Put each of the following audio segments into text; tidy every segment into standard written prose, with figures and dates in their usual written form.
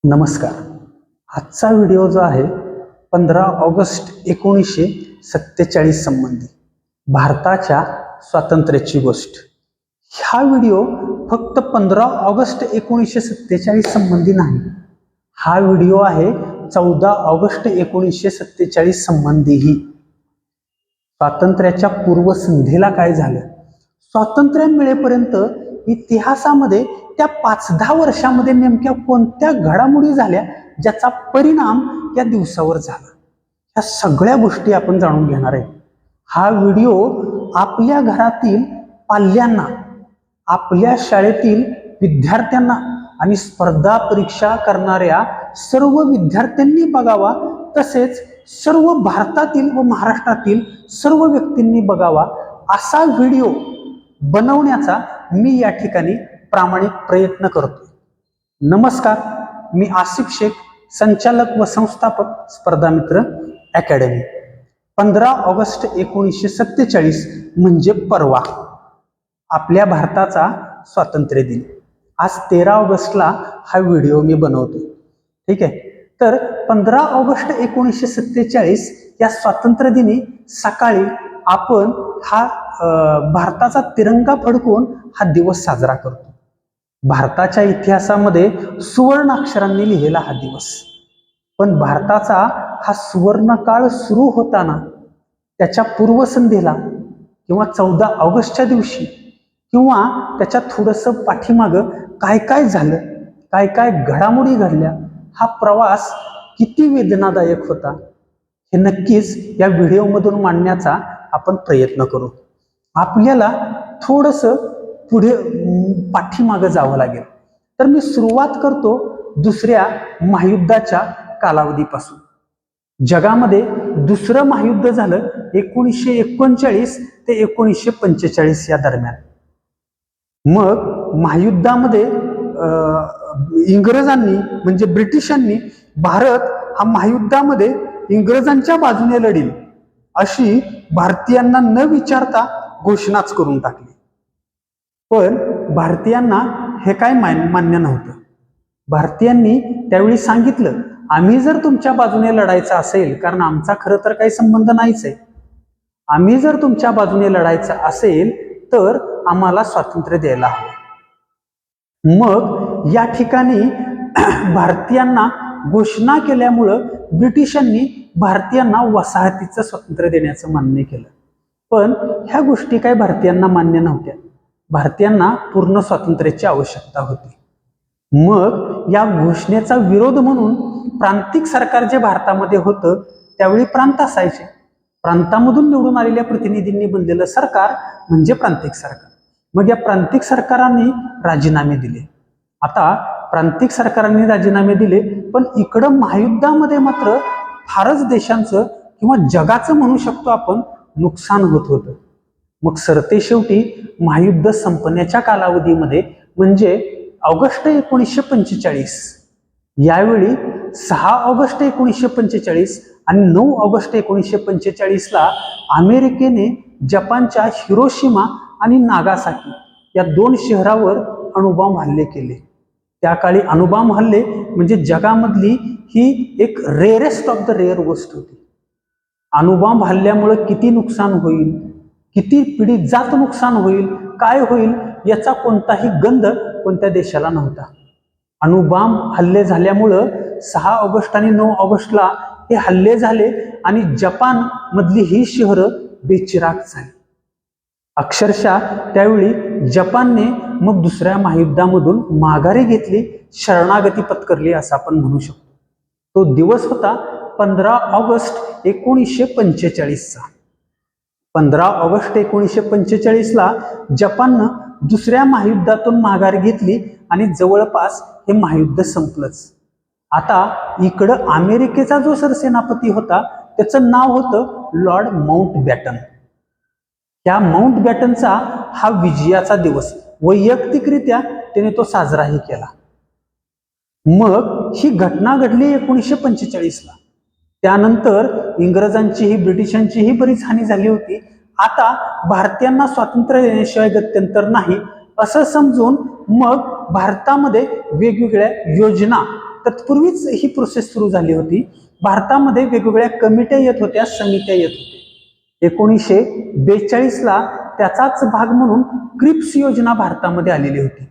नमस्कार. आजचा व्हिडिओ जो आहे 15 ऑगस्ट 1947 संबंधी भारताच्या स्वातंत्र्याची गोष्ट. हा व्हिडिओ फक्त 15 ऑगस्ट 1947 संबंधी नाही. हा व्हिडिओ आहे 14 ऑगस्ट 1947 संबंधीही. स्वातंत्र्याच्या पूर्वसंध्येला काय झालं, स्वातंत्र्य मिळेपर्यंत इतिहासामध्ये त्या 5-10 वर्षामध्ये नेमक्या कोणत्या घडामोडी झाल्या ज्याचा परिणाम या दिवसावर झाला, या सगळ्या गोष्टी आपण जाणून घेणार आहे. हा व्हिडिओ आपल्या घरातील पाल्यांना, आपल्या शाळेतील विद्यार्थ्यांना आणि स्पर्धा परीक्षा करणाऱ्या सर्व विद्यार्थ्यांनी बघावा, तसेच सर्व भारतातील व महाराष्ट्रातील सर्व व्यक्तींनी बघावा असा व्हिडिओ बनवण्याचा मी या ठिकाणी प्रामाणिक प्रयत्न करतो. नमस्कार, मी आसिफ शेख, संचालक व संस्थापक स्पर्धा मित्र अकॅडमी. 15 ऑगस्ट 1947 म्हणजे परवा आपल्या भारताचा स्वातंत्र्य दिन. आज 13 ऑगस्टला हा व्हिडिओ मी बनवतो. ठीक आहे. तर 15 ऑगस्ट 1947 या स्वातंत्र्य दिनी सकाळी आपण हा भारताचा तिरंगा फडकवून हा दिवस साजरा करतो. भारताच्या इतिहासामध्ये सुवर्ण अक्षरांनी लिहिलेला हा दिवस. पण भारताचा हा सुवर्ण काळ सुरू होताना त्याच्या पूर्वसंध्येला किंवा 14 ऑगस्टच्या दिवशी किंवा त्याच्या थोडंसं पाठीमागं काय काय झालं, काय काय घडामोडी घडल्या, हा प्रवास किती वेदनादायक होता, हे नक्कीच या व्हिडिओमधून मांडण्याचा आपण प्रयत्न करू. आपल्याला थोडंसं पुढे पाठीमागं जावं लागेल. तर मी सुरुवात करतो दुसऱ्या महायुद्धाच्या कालावधीपासून. जगामध्ये दुसरं महायुद्ध झालं 1939 ते 1945 या दरम्यान. मग महायुद्धामध्ये इंग्रजांनी म्हणजे ब्रिटिशांनी भारत हा महायुद्धामध्ये इंग्रजांच्या बाजूने लढील अशी भारतीयांना न विचारता घोषणाच करून टाकली. पण भारतीयांना हे काय मान्य नव्हतं. भारतीयांनी त्यावेळी सांगितलं, आम्ही जर तुमच्या बाजूने लढायचं असेल, कारण आमचा खरं तर काही संबंध नाहीच आहे, आम्ही जर तुमच्या बाजूने लढायचं असेल तर आम्हाला स्वातंत्र्य द्यायला हवं. मग या ठिकाणी भारतीयांना घोषणा केल्यामुळं ब्रिटिशांनी भारतीयांना वसाहतीचं स्वातंत्र्य देण्याचं मान्य केलं. पण ह्या गोष्टी काही भारतीयांना मान्य नव्हत्या. भारतीयांना पूर्ण स्वातंत्र्याची आवश्यकता होती. मग या घोषणेचा विरोध म्हणून प्रांतिक सरकार जे भारतामध्ये होतं त्यावेळी प्रांत असायचे. प्रांतामधून निवडून आलेल्या प्रतिनिधींनी बनलेलं सरकार म्हणजे प्रांतिक सरकार. मग या प्रांतिक सरकारांनी राजीनामे दिले. आता प्रांतिक सरकारांनी राजीनामे दिले, पण इकडं महायुद्धामध्ये मात्र फारच देशांचं किंवा जगाचं म्हणू शकतो आपण नुकसान होत होतं. मग सरतेशेवटी महायुद्ध संपण्याच्या कालावधीमध्ये म्हणजे ऑगस्ट 1945 यावेळी 6 ऑगस्ट 1945 आणि 9 ऑगस्ट 1945ला अमेरिकेने जपानच्या हिरोशिमा आणि नागासाकी या 2 शहरावर अणुबॉम्ब हल्ले केले. त्या काळी अणुबॉम्ब हल्ले म्हणजे जगामधली ही एक रेअरेस्ट ऑफ द रेअर गोष्ट होती. अणुबॉम्ब हल्ल्यामुळे किती नुकसान होईल, किती पिढी जात नुकसान होईल, काय होईल याचा कोणताही गंध कोणत्या देशाला नव्हता. अणुबॉम्ब हल्ले झाल्यामुळं 6 ऑगस्ट आणि 9 ऑगस्टला हे हल्ले झाले आणि जपान मधली ही शहरं बेचिराख झाली. अक्षरशः त्यावेळी जपानने मग दुसऱ्या महायुद्धामधून माघारी घेतली, शरणागती पत्करली असं आपण म्हणू शकतो. तो दिवस होता 15 ऑगस्ट 1945चा. 15 ऑगस्ट 1945ला जपाननं दुसऱ्या महायुद्धातून माघार घेतली आणि जवळपास हे महायुद्ध संपलंच. आता इकडं अमेरिकेचा जो सरसेनापती होता त्याचं नाव होतं लॉर्ड माउंटबॅटन. या माउंटबॅटनचा हा विजयाचा दिवस वैयक्तिकरित्या त्याने तो साजराही केला. मग ही घटना घडली 1945ला. त्यानंतर इंग्रजांचीही ब्रिटिशांचीही बरीच हानी झाली होती. आता भारतीयांना स्वातंत्र्य देण्याशिवाय गत्यंतर नाही असं समजून मग भारतामध्ये वेगवेगळ्या योजना तत्पूर्वीच ही प्रोसेस सुरू झाली होती. भारतामध्ये वेगवेगळ्या कमिट्या येत होत्या, समित्या येत होत्या. 1942ला त्याचाच भाग म्हणून क्रिप्स योजना भारतामध्ये आलेली होती.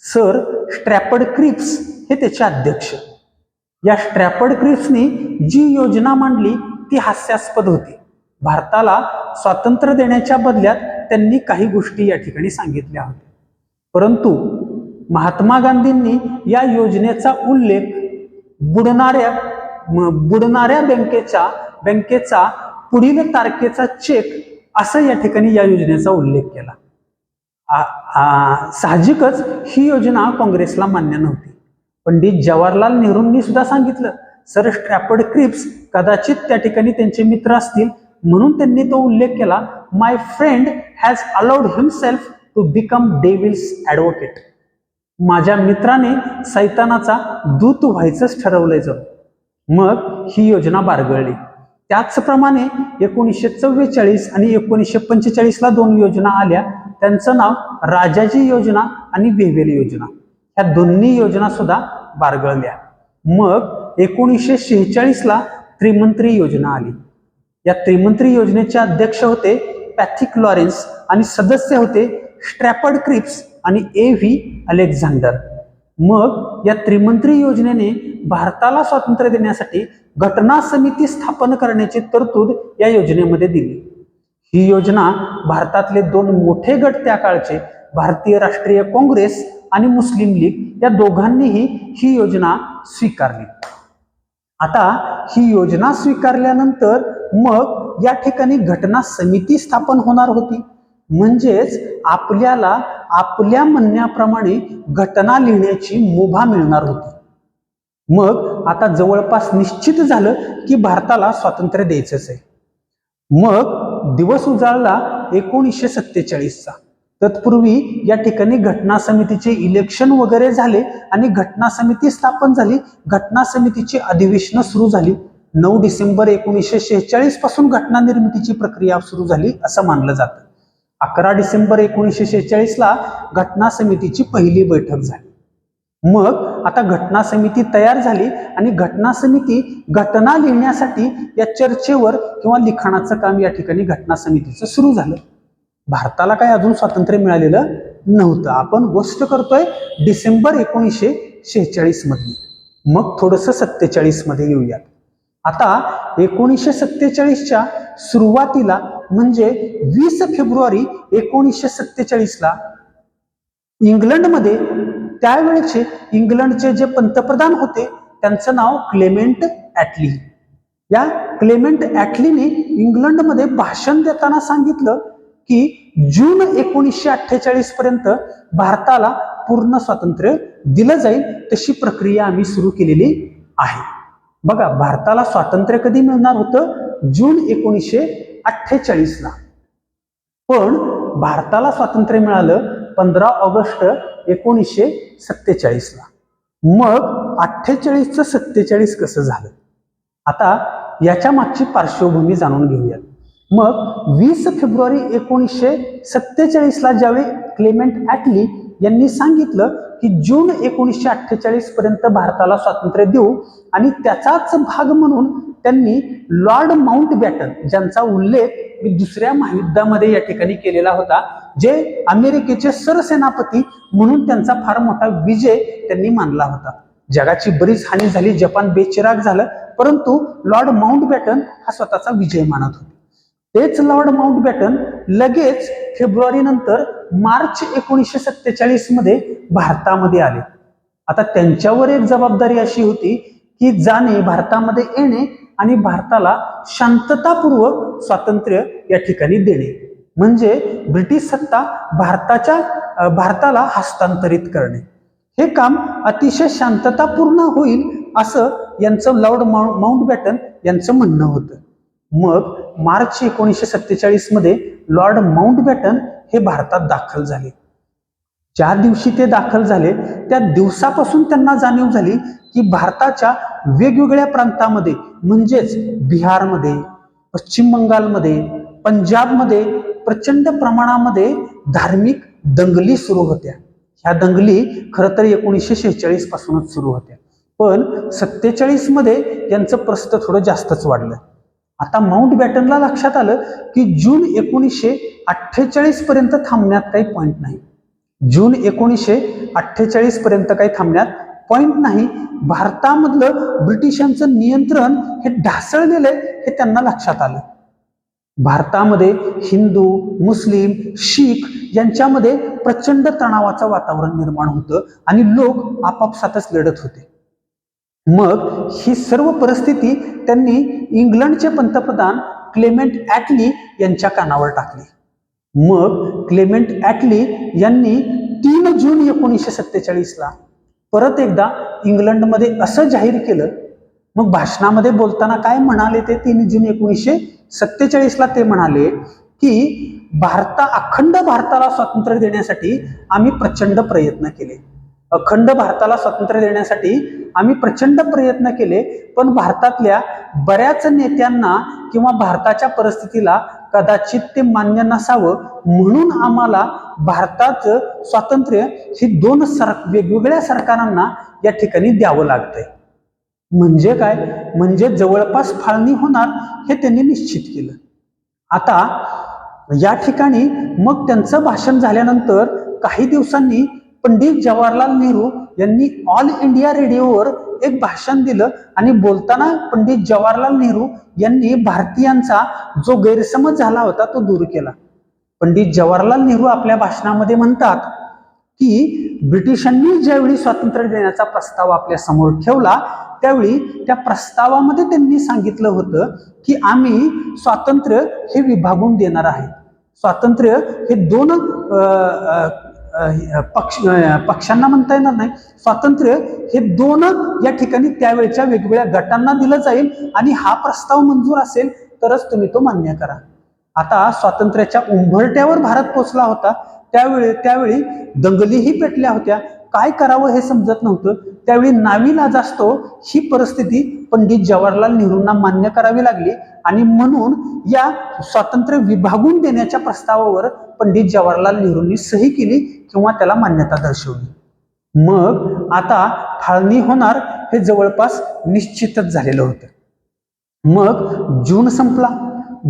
सर स्ट्रॅफर्ड क्रिप्स हे त्याचे अध्यक्ष. या स्ट्रॅफर्ड क्रिप्सनी जी योजना मांडली ती हास्यास्पद होती. भारताला स्वातंत्र्य देण्याच्या बदल्यात त्यांनी काही गोष्टी या ठिकाणी सांगितल्या होत्या. परंतु महात्मा गांधींनी या योजनेचा उल्लेख बुडणाऱ्या बँकेचा पुढील तारखेचा चेक असं या ठिकाणी या योजनेचा उल्लेख केला. साहजिकच ही योजना काँग्रेसला मान्य नव्हती. पंडित जवाहरलाल नेहरूंनी सुद्धा सांगितलं, सर स्ट्रॅफर्ड क्रिप्स कदाचित त्या ठिकाणी त्यांचे मित्र असतील म्हणून त्यांनी तो उल्लेख केला. My friend has allowed himself to become devil's advocate. माझ्या मित्राने सैतानाचा दूत व्हायचंच ठरवलंय जर. मग ही योजना बारगळली. त्याचप्रमाणे 1944 आणि 1945ला 2 योजना आल्या. त्यांचं नाव राजाजी योजना आणि वेव्हेल योजना. ह्या दोन्ही योजना सुद्धा बारगळल्या. मग 1946ला त्रिमंत्री योजना आली. या त्रिमंत्री योजनेचे अध्यक्ष होते पॅथिक लॉरेन्स आणि सदस्य होते स्ट्रॅफर्ड क्रिप्स आणि A.V. अलेक्झांडर. मग या त्रिमंत्री योजनेने भारताला स्वातंत्र्य देण्यासाठी घटना समिती स्थापन करण्याची तरतूद या योजनेमध्ये दिली. ही योजना भारतातले 2 मोठे गट त्या काळचे भारतीय राष्ट्रीय काँग्रेस आणि मुस्लिम लीग या दोघांनीही ही योजना स्वीकारली. आता ही योजना स्वीकारल्यानंतर मग या ठिकाणी घटना समिती स्थापन होणार होती. म्हणजेच आपल्याला आपल्या म्हणण्याप्रमाणे घटना लिहिण्याची मुभा मिळणार होती. मग आता जवळपास निश्चित झालं की भारताला स्वातंत्र्य द्यायचंच आहे. मग दिवस उजाडला 1947चा. तत्पूर्वी या ठिकाणी घटना समितीचे इलेक्शन वगैरे झाले आणि घटना समिती स्थापन झाली. घटना समितीची अधिवेशनं सुरू झाली. 9 डिसेंबर 1946 पासून घटना निर्मितीची प्रक्रिया सुरू झाली असं मानलं जातं. 11 डिसेंबर 1946ला घटना समितीची पहिली बैठक झाली. मग आता घटना समिती तयार झाली आणि घटना समिती घटना लिहिण्यासाठी या चर्चेवर किंवा लिखाणाचं काम या ठिकाणी घटना समितीचं सुरू झालं. भारताला काय अजून स्वातंत्र्य मिळालेलं नव्हतं. आपण गोष्ट करतोय डिसेंबर 1946 मधली. मग थोडंसं 47 मध्ये येऊयात. आता 1947च्या सुरुवातीला म्हणजे 20 फेब्रुवारी 1947ला इंग्लंडमध्ये त्यावेळेचे इंग्लंडचे जे पंतप्रधान होते त्यांचं नाव क्लेमेंट ॲटली. या क्लेमेंट ॲटलीने इंग्लंडमध्ये भाषण देताना सांगितलं की जून 1948 पर्यंत भारताला पूर्ण स्वातंत्र्य दिलं जाईल तशी प्रक्रिया आम्ही सुरू केलेली आहे. बघा, भारताला स्वातंत्र्य कधी मिळणार होतं? जून 1948ला. पण भारताला स्वातंत्र्य मिळालं 15 ऑगस्ट 1947ला. मग 48चं 47 कसं झालं? आता याच्या मागची पार्श्वभूमी जाणून घेऊयात. मग 20 फेब्रुवारी 1947ला ज्यावेळी क्लेमेंट ॲटली यांनी सांगितलं की जून 1948 पर्यंत भारताला स्वातंत्र्य देऊ आणि त्याचाच भाग म्हणून त्यांनी लॉर्ड माउंटबॅटन, ज्यांचा उल्लेख मी दुसऱ्या महायुद्धामध्ये या ठिकाणी केलेला होता, जे अमेरिकेचे सरसेनापती म्हणून त्यांचा फार मोठा विजय त्यांनी मानला होता. जगाची बरीच हानी झाली, जपान बेचिराग झालं, परंतु लॉर्ड माउंटबॅटन हा स्वतःचा विजय मानत होते. तेच लॉर्ड माउंटबॅटन लगेच फेब्रुवारी नंतर मार्च 1947 मध्ये भारतामध्ये आले. आता त्यांच्यावर एक जबाबदारी अशी होती की जाणे, भारतामध्ये येणे आणि भारताला शांततापूर्वक स्वातंत्र्य या ठिकाणी देणे, म्हणजे ब्रिटिश सत्ता भारताला हस्तांतरित करणे. हे काम अतिशय शांततापूर्ण होईल असं यांचं लॉर्ड माउंटबॅटन यांचं म्हणणं होतं. मग मार्च 1947 मध्ये लॉर्ड माउंटबॅटन हे भारतात दाखल झाले. ज्या दिवशी ते दाखल झाले त्या दिवसापासून त्यांना जाणीव झाली की भारताच्या वेगवेगळ्या प्रांतामध्ये म्हणजेच बिहारमध्ये, पश्चिम बंगालमध्ये, पंजाबमध्ये प्रचंड प्रमाणामध्ये धार्मिक दंगली सुरू होत्या. ह्या दंगली खरं तर 1946 पासूनच सुरू होत्या. पण 47 मध्ये यांचं प्रस्थ थोडं जास्तच वाढलं. आता माउंट बॅटनला लक्षात आलं की जून 1948 पर्यंत थांबण्यात काही पॉईंट नाही. जून 1948 पर्यंत काही थांबण्यात पॉईंट नाही. भारतामधलं ब्रिटिशांचं नियंत्रण हे ढासळलेलं आहे हे त्यांना लक्षात आलं. भारतामध्ये हिंदू, मुस्लिम, शीख यांच्यामध्ये प्रचंड तणावाचं वातावरण निर्माण होतं आणि लोक आपापसातच लढत होते. मग ही सर्व परिस्थिती त्यांनी इंग्लंडचे पंतप्रधान क्लेमेंट ॲटली यांच्या कानावर टाकली. मग क्लेमेंट ॲटली यांनी 3 जून 1947ला परत एकदा इंग्लंडमध्ये असं जाहीर केलं. मग भाषणामध्ये बोलताना काय म्हणाले ते 3 जून 1947ला ते म्हणाले की अखंड भारताला स्वातंत्र्य देण्यासाठी आम्ही प्रचंड प्रयत्न केले. अखंड भारताला स्वातंत्र्य देण्यासाठी आम्ही प्रचंड प्रयत्न केले, पण भारतातल्या बऱ्याच नेत्यांना किंवा भारताच्या परिस्थितीला कदाचित ते मान्य नसावं, म्हणून आम्हाला भारताचं स्वातंत्र्य हे 2 वेगवेगळ्या सरकारांना या ठिकाणी द्यावं लागतंय. म्हणजे काय? म्हणजे जवळपास फाळणी होणार हे त्यांनी निश्चित केलं. आता या ठिकाणी मग त्यांचं भाषण झाल्यानंतर काही दिवसांनी पंडित जवाहरलाल नेहरू यांनी ऑल इंडिया रेडिओवर एक भाषण दिलं आणि बोलताना पंडित जवाहरलाल नेहरू यांनी भारतीयांचा जो गैरसमज झाला होता तो दूर केला. पंडित जवाहरलाल नेहरू आपल्या भाषणामध्ये म्हणतात की ब्रिटिशांनी ज्यावेळी स्वातंत्र्य देण्याचा प्रस्ताव आपल्या समोर ठेवला त्यावेळी त्या प्रस्तावामध्ये त्यांनी सांगितलं होतं की आम्ही स्वातंत्र्य हे विभागून देणार आहे. स्वातंत्र्य हे 2 पक्षांना म्हणता येणार नाही. स्वातंत्र्य हे 2 या ठिकाणी त्यावेळच्या वेगवेगळ्या गटांना दिलं जाईल आणि हा प्रस्ताव मंजूर असेल तरच तुम्ही तो मान्य करा. आता स्वातंत्र्याच्या उंबरठ्यावर भारत पोचला होता. त्यावेळी दंगलीही पेटल्या होत्या. काय करावं हे समजत नव्हतं. त्यावेळी नाविलाजास्तव ही परिस्थिती पंडित जवाहरलाल नेहरूंना मान्य करावी लागली आणि म्हणून या स्वातंत्र्य विभागून देण्याच्या प्रस्तावावर पंडित जवाहरलाल नेहरूंनी सही केली किंवा त्याला मान्यता दर्शवली. मग आता फाळणी होणार हे जवळपास निश्चितच झालेलं होतं. मग जून संपला.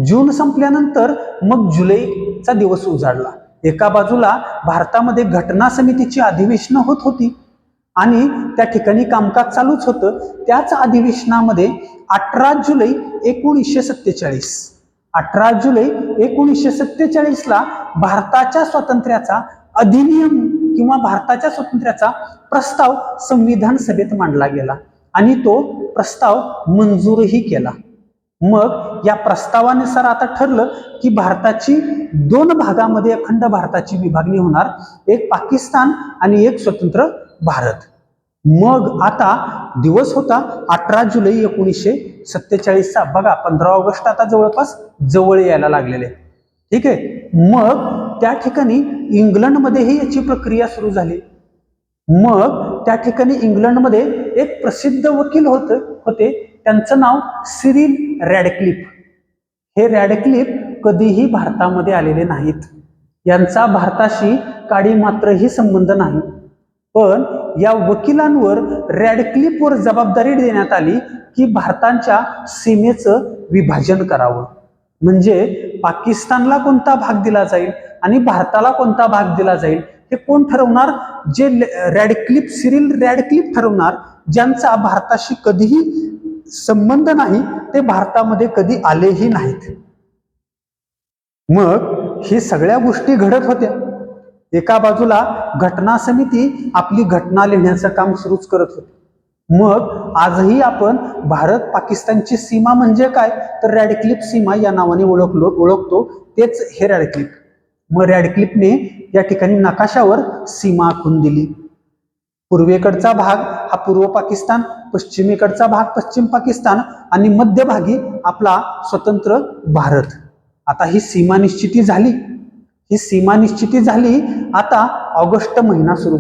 जून संपल्यानंतर मग जुलैचा दिवस उजाडला. एका बाजूला भारतामध्ये घटना समितीची अधिवेशनं होत होती आणि त्या ठिकाणी कामकाज चालूच होतं. त्याच अधिवेशनामध्ये 18 जुलै 1947ला भारताच्या स्वातंत्र्याचा अधिनियम किंवा भारताच्या स्वातंत्र्याचा प्रस्ताव संविधान सभेत मांडला गेला आणि तो प्रस्ताव मंजूरही केला. मग या प्रस्तावानुसार आता ठरलं की भारताची 2 भागामध्ये अखंड भारताची विभागणी होणार, एक पाकिस्तान आणि एक स्वतंत्र भारत. मग आता दिवस होता 18 जुलै 1947चा. बघा 15 ऑगस्ट आता जवळपास जवळ यायला लागलेले. ठीक आहे. मग त्या ठिकाणी इंग्लंडमध्येही याची प्रक्रिया सुरू झाली. मग त्या ठिकाणी इंग्लंडमध्ये एक प्रसिद्ध वकील होते, त्यांचं नाव सिरिल रॅडक्लिफ. हे रॅडक्लिफ कधीही भारतामध्ये आलेले नाहीत. यांचा भारताशी काडी मात्रही संबंध नाही. पण या वकिलांवर रॅडक्लिफवर जबाबदारी देण्यात आली की भारताच्या सीमेचं विभाजन करावं. म्हणजे पाकिस्तानला कोणता भाग दिला जाईल आणि भारताला कोणता भाग दिला जाईल हे कोण ठरवणार? जे सिरिल रॅडक्लिफ ठरवणार, ज्यांचा भारताशी कधीही संबंध नाही, ते भारतामध्ये कधी आलेही नाहीत. मग ही सगळ्या गोष्टी घडत होत्या. एका बाजूला घटना समिती आपली घटना लिहिण्याचं काम सुरूच करत होती. मग आजही आपण भारत पाकिस्तानची सीमा म्हणजे काय तर रॅडक्लिफ सीमा या नावाने ओळखतो, तेच हे रॅडक्लिफ. मग रॅडक्लिफने या ठिकाणी नकाशावर सीमा आखून दिली. पूर्वेकडचा भाग हा पूर्व पाकिस्तान, पश्चिमेकडचा भाग पश्चिम पाकिस्तान आणि मध्यभागी आपला स्वतंत्र भारत. आता ही सीमा निश्चिती झाली. आता ऑगस्ट महिना सुरू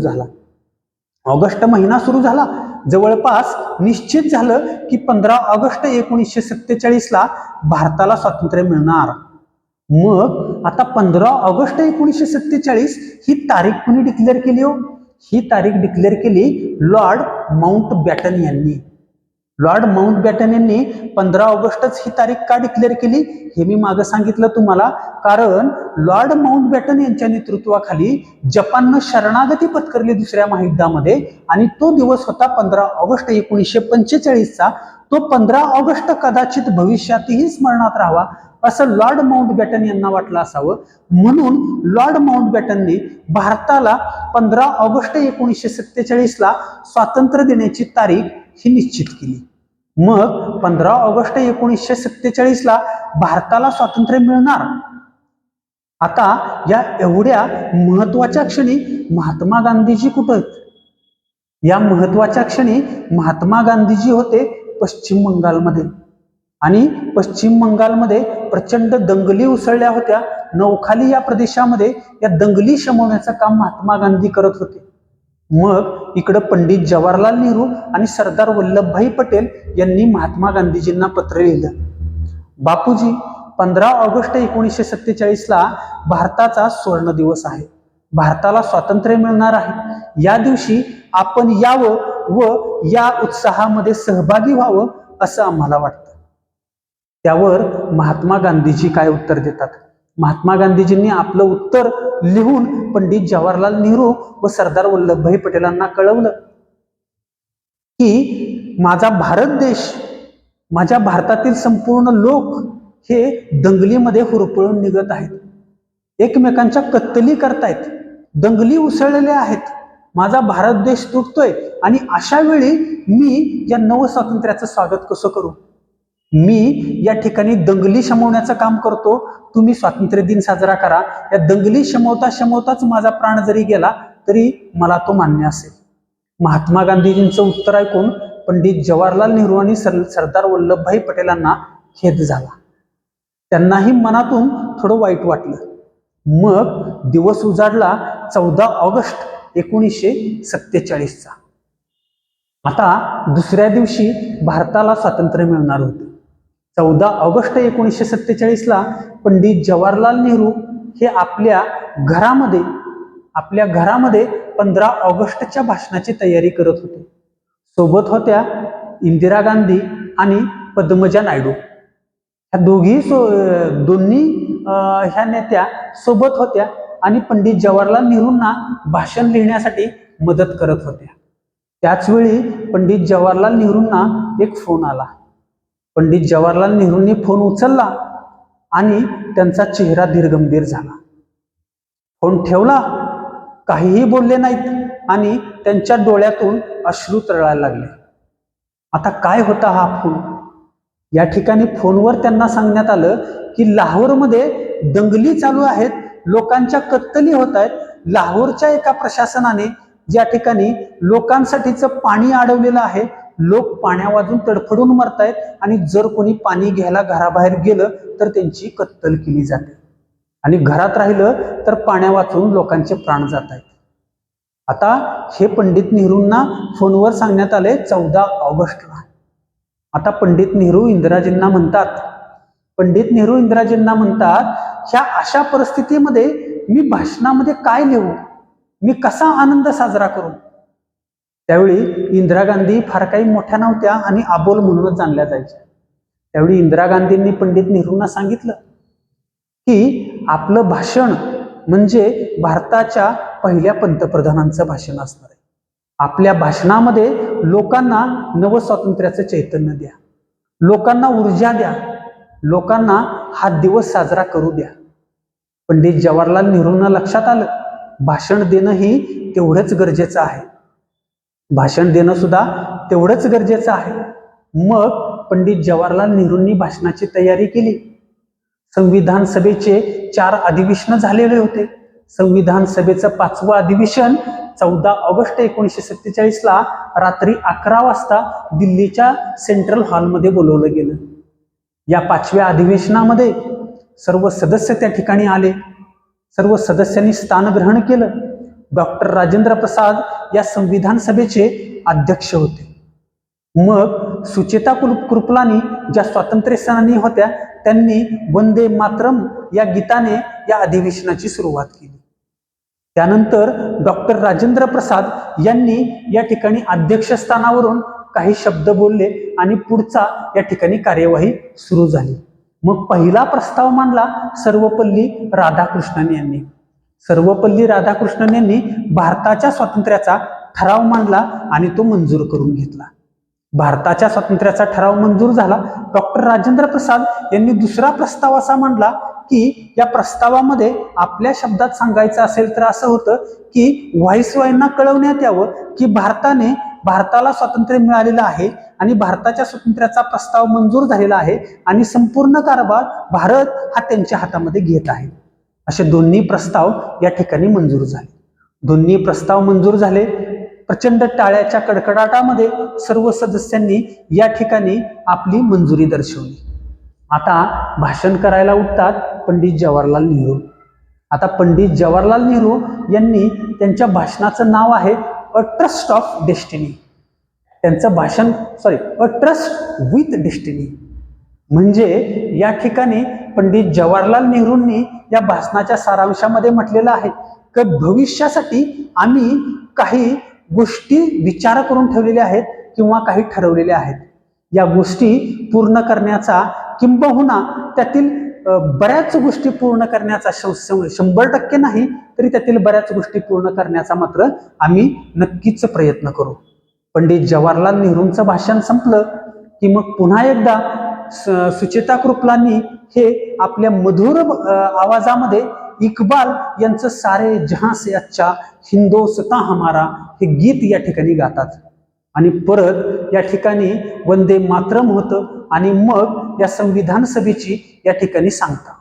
झाला. जवळपास निश्चित झालं की 15 ऑगस्ट 1947ला भारताला स्वातंत्र्य मिळणार. मग आता 15 ऑगस्ट 1947 ही तारीख कोणी डिक्लेअर केली हो? ही तारीख डिक्लेअर केली लॉर्ड माउंटबॅटन यांनी. लॉर्ड माउंटबॅटन यांनी 15 ऑगस्टच ही तारीख का डिक्लेअर केली हे मी मागे सांगितलं तुम्हाला. कारण लॉर्ड माउंटबॅटन यांच्या नेतृत्वाखाली जपाननं शरणागती पत्करली दुसऱ्या महायुद्धामध्ये आणि तो दिवस होता 15 ऑगस्ट 1945चा. तो 15 ऑगस्ट कदाचित भविष्यातही स्मरणात राहावा असं लॉर्ड माउंटबॅटन यांना वाटलं असावं. म्हणून लॉर्ड माउंटबॅटनने भारताला 15 ऑगस्ट 1947ला स्वातंत्र्य देण्याची तारीख ही निश्चित केली. मग 15 ऑगस्ट 1947ला भारताला स्वातंत्र्य मिळणार. आता या एवढ्या महत्वाच्या क्षणी महात्मा गांधीजी कुठं आहेत? या महत्वाच्या क्षणी महात्मा गांधीजी होते पश्चिम बंगालमध्ये आणि पश्चिम बंगालमध्ये प्रचंड दंगली उसळल्या होत्या. नौखाली या प्रदेशामध्ये या दंगली शमवण्याचं काम महात्मा गांधी करत होते. मग इकडं पंडित जवाहरलाल नेहरू आणि सरदार वल्लभभाई पटेल यांनी महात्मा गांधीजींना पत्र लिहिलं. बापूजी, 15 ऑगस्ट 1947ला भारताचा स्वर्ण दिवस आहे. भारताला स्वातंत्र्य मिळणार आहे. या दिवशी आपण यावं व या उत्साहामध्ये सहभागी व्हावं असं आम्हाला वाटतं. त्यावर महात्मा गांधीजी काय उत्तर देतात? महात्मा गांधीजींनी आपलं उत्तर लिहून पंडित जवाहरलाल नेहरू व सरदार वल्लभभाई पटेलांना कळवलं की माझा भारत देश, माझ्या भारतातील संपूर्ण लोक हे दंगलीमध्ये हुरपळून निघत आहेत, एकमेकांच्या कत्तली करतायत, दंगली उसळलेल्या आहेत. माझा भारत देश तुटतोय आणि अशा वेळी मी या नवस्वातंत्र्याचं स्वागत कसं करू? मी या ठिकाणी दंगली शमवण्याचं काम करतो, तुम्ही स्वातंत्र्य दिन साजरा करा. या दंगली शमवता शमवताच माझा प्राण जरी गेला तरी मला तो मान्य असेल. महात्मा गांधीजींचं उत्तर ऐकून पंडित जवाहरलाल नेहरू आणि सरदार वल्लभभाई पटेलांना खेद झाला. त्यांनाही मनातून थोडं वाईट वाटलं. मग दिवस उजाडला 14 ऑगस्ट 1947चा. आता दुसऱ्या दिवशी भारताला स्वातंत्र्य मिळणार होतं. 14 ऑगस्ट 1947ला पंडित जवाहरलाल नेहरू हे आपल्या घरामध्ये 15 ऑगस्टच्या भाषणाची तयारी करत होते. सोबत होत्या इंदिरा गांधी आणि पद्मजा नायडू. ह्या दोन्ही ह्या नेत्या सोबत होत्या आणि पंडित जवाहरलाल नेहरूंना भाषण लिहिण्यासाठी मदत करत होत्या. त्याचवेळी पंडित जवाहरलाल नेहरूंना एक फोन आला. पंडित जवाहरलाल नेहरूंनी फोन उचलला आणि त्यांचा चेहरा धीरगंभीर झाला. फोन ठेवला, काहीही बोलले नाहीत आणि त्यांच्या डोळ्यातून अश्रू तरळायला लागले. आता काय होता हा फोन? या ठिकाणी फोनवर त्यांना सांगण्यात आलं की लाहोरमध्ये दंगली चालू आहेत, लोकांच्या कत्तली होत आहेत. लाहोरच्या एका प्रशासनाने ज्या ठिकाणी लोकांसाठीचं पाणी अडवलेलं आहे, लोक पाण्यावाजून तडफडून मरतायत आणि जर कोणी पाणी घ्यायला घराबाहेर गेलं तर त्यांची कत्तल केली जाते आणि घरात राहिलं तर पाण्यावाचून लोकांचे प्राण जात आहेत. आता हे पंडित नेहरूंना फोनवर सांगण्यात आले 14 ऑगस्टला. आता पंडित नेहरू इंदिराजींना म्हणतात ह्या अशा परिस्थितीमध्ये मी भाषणामध्ये काय लिहू, मी कसा आनंद साजरा करू? त्यावेळी इंदिरा गांधी फार काही मोठ्या नव्हत्या आणि अबोल म्हणूनच जाणल्या जायच्या. त्यावेळी इंदिरा गांधींनी पंडित नेहरूंना सांगितलं की आपलं भाषण म्हणजे भारताच्या पहिल्या पंतप्रधानांचं भाषण असणार आहे. आपल्या भाषणामध्ये लोकांना नवस्वातंत्र्याचं चैतन्य द्या, लोकांना ऊर्जा द्या, लोकांना हा दिवस साजरा करू द्या. पंडित जवाहरलाल नेहरूंना लक्षात आलं भाषण देणं ही तेवढंच गरजेचं आहे. भाषण देणं सुद्धा तेवढंच गरजेचं आहे. मग पंडित जवाहरलाल नेहरूंनी भाषणाची तयारी केली. संविधान सभेचे 4 अधिवेशन झालेले होते. संविधान सभेचं 5वं अधिवेशन 14 ऑगस्ट 1947ला रात्री 11 वाजता दिल्लीच्या सेंट्रल हॉलमध्ये बोलवलं गेलं. या 5व्या अधिवेशनामध्ये सर्व सदस्य त्या ठिकाणी आले. सर्व सदस्यांनी स्थान ग्रहण केलं. डॉक्टर राजेंद्र प्रसाद या संविधान सभेचे अध्यक्ष होते. मग सुचेता कृपलानी ज्या स्वातंत्र्य सेनानी होत्या त्यांनी वंदे मातरम या गीताने या अधिवेशनाची सुरुवात केली. त्यानंतर डॉक्टर राजेंद्र प्रसाद यांनी या ठिकाणी अध्यक्षस्थानावरून काही शब्द बोलले आणि पुढचा या ठिकाणी कार्यवाही सुरू झाली. मग पहिला प्रस्ताव मांडला सर्वपल्ली राधाकृष्णन यांनी. सर्वपल्ली राधाकृष्णन यांनी भारताच्या स्वातंत्र्याचा ठराव मांडला आणि तो मंजूर करून घेतला. भारताच्या स्वातंत्र्याचा ठराव मंजूर झाला. डॉक्टर राजेंद्र प्रसाद यांनी दुसरा प्रस्ताव असा मांडला की या प्रस्तावामध्ये आपल्या शब्दात सांगायचं असेल तर असं होतं की व्हाईसरॉयना कळवण्यात यावं की भारताला स्वातंत्र्य मिळालेलं आहे आणि भारताच्या स्वातंत्र्याचा प्रस्ताव मंजूर झालेला आहे आणि संपूर्ण कारभार भारत हा त्यांच्या हातामध्ये घेत आहे. असे दोन्ही प्रस्ताव या ठिकाणी मंजूर झाले. दोन्ही प्रस्ताव मंजूर झाले. प्रचंड टाळ्याच्या कडकडाटामध्ये सर्व सदस्यांनी या ठिकाणी आपली मंजुरी दर्शवली. आता भाषण करायला उठतात पंडित जवाहरलाल नेहरू. आता पंडित जवाहरलाल नेहरू यांनी त्यांच्या भाषणाचं नाव आहे अ ट्रस्ट ऑफ डेस्टिनी. त्यांचं भाषण अ ट्रस्ट विथ डेस्टिनी. म्हणजे या ठिकाणी पंडित जवाहरलाल नेहरूंनी या भाषणाच्या सारांशामध्ये म्हटलेलं आहे की भविष्यासाठी आम्ही काही गोष्टी विचार करून ठेवलेल्या आहेत किंवा काही ठरवलेल्या आहेत. या गोष्टी पूर्ण करण्याचा किंबहुना त्यातील बऱ्याच गोष्टी पूर्ण करण्याचा 100% नाही तरी त्यातील बऱ्याच गोष्टी पूर्ण करण्याचा मात्र आम्ही नक्कीच प्रयत्न करू. पंडित जवाहरलाल नेहरूंचं भाषण संपलं की मग पुन्हा एकदा सुचेता कृपलानी हे आपल्या मधुर आवाजामध्ये इक्बाल यांचं सारे जहां से अच्छा हिंदोस्तां हमारा हे गीत या ठिकाणी गातात आणि परत या ठिकाणी वंदे मातरम होतं आणि मग या संविधान सभेची या ठिकाणी सांगता.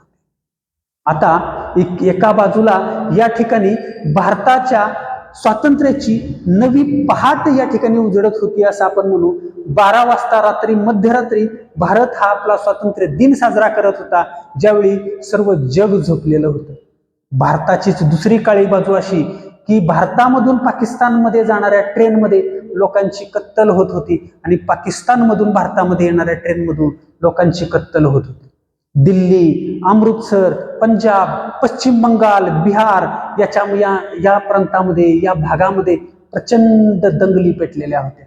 आता एका बाजूला या ठिकाणी भारताच्या स्वातंत्र्याची नवी पहाट या ठिकाणी उजळत होती असं आपण म्हणू. 12 वाजता रात्री मध्यरात्री भारत हा आपला स्वातंत्र्य दिन साजरा करत होता ज्यावेळी सर्व जग झोपलेलं होतं. भारताचीच दुसरी काळी बाजू अशी की भारतामधून पाकिस्तानमध्ये जाणाऱ्या ट्रेनमध्ये लोकांची कत्तल होत होती आणि पाकिस्तानमधून भारतामध्ये येणाऱ्या ट्रेनमधून लोकांची कत्तल होत होती. दिल्ली, अमृतसर, पंजाब, पश्चिम बंगाल, बिहार या प्रांतामध्ये या भागामध्ये प्रचंड दंगली पेटलेल्या होत्या.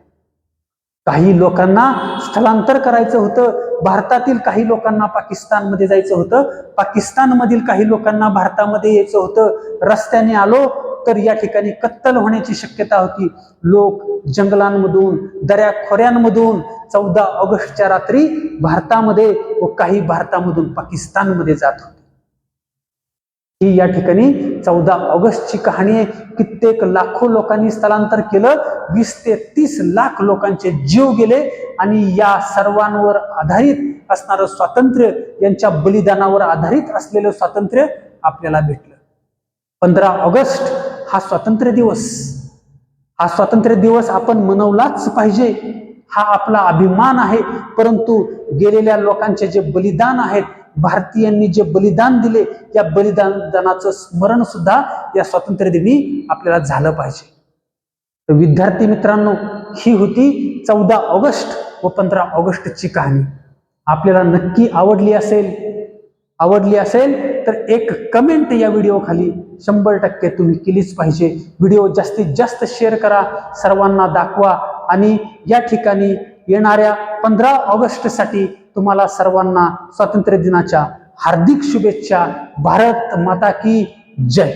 काही लोकांना स्थलांतर करायचं होतं. भारतातील काही लोकांना पाकिस्तानमध्ये जायचं होतं. पाकिस्तानमधील काही लोकांना भारतामध्ये यायचं होतं. रस्त्याने आलो तर या ठिकाणी कत्तल होण्याची शक्यता होती. लोक जंगलांमधून दऱ्याखोऱ्यांमधून 14 ऑगस्टच्या रात्री भारतामध्ये व काही भारतामधून पाकिस्तानमध्ये जात होते. ही या ठिकाणी 14 ऑगस्टची कहाणी आहे. कित्येक लाखो लोकांनी स्थलांतर केलं. 20 ते 30 लाख लोकांचे जीव गेले आणि या सर्वांवर आधारित असणारं स्वातंत्र्य यांच्या बलिदानावर आधारित असलेलं स्वातंत्र्य आपल्याला भेटलं. 15 ऑगस्ट हा स्वातंत्र्य दिवस. हा स्वातंत्र्य दिवस आपण मनवलाच पाहिजे. हा आपला अभिमान आहे. परंतु गेलेल्या लोकांचे जे बलिदान आहेत, भारतीयांनी जे बलिदान दिले, या बलिदानाचं स्मरण सुद्धा या स्वातंत्र्य दिनी आपल्याला झालं पाहिजे. तर विद्यार्थी मित्रांनो, ही होती 14 ऑगस्ट व 15 ऑगस्टची कहाणी. आपल्याला नक्की आवडली असेल तर एक कमेंट या व्हिडिओ खाली 100% तुम्ही केलीच पाहिजे. व्हिडिओ जास्तीत जास्त शेअर करा, सर्वांना दाखवा आणि या ठिकाणी येणाऱ्या 15 ऑगस्टसाठी तुम्हाला सर्वांना स्वातंत्र्य दिनाच्या हार्दिक शुभेच्छा. भारत माता की जय.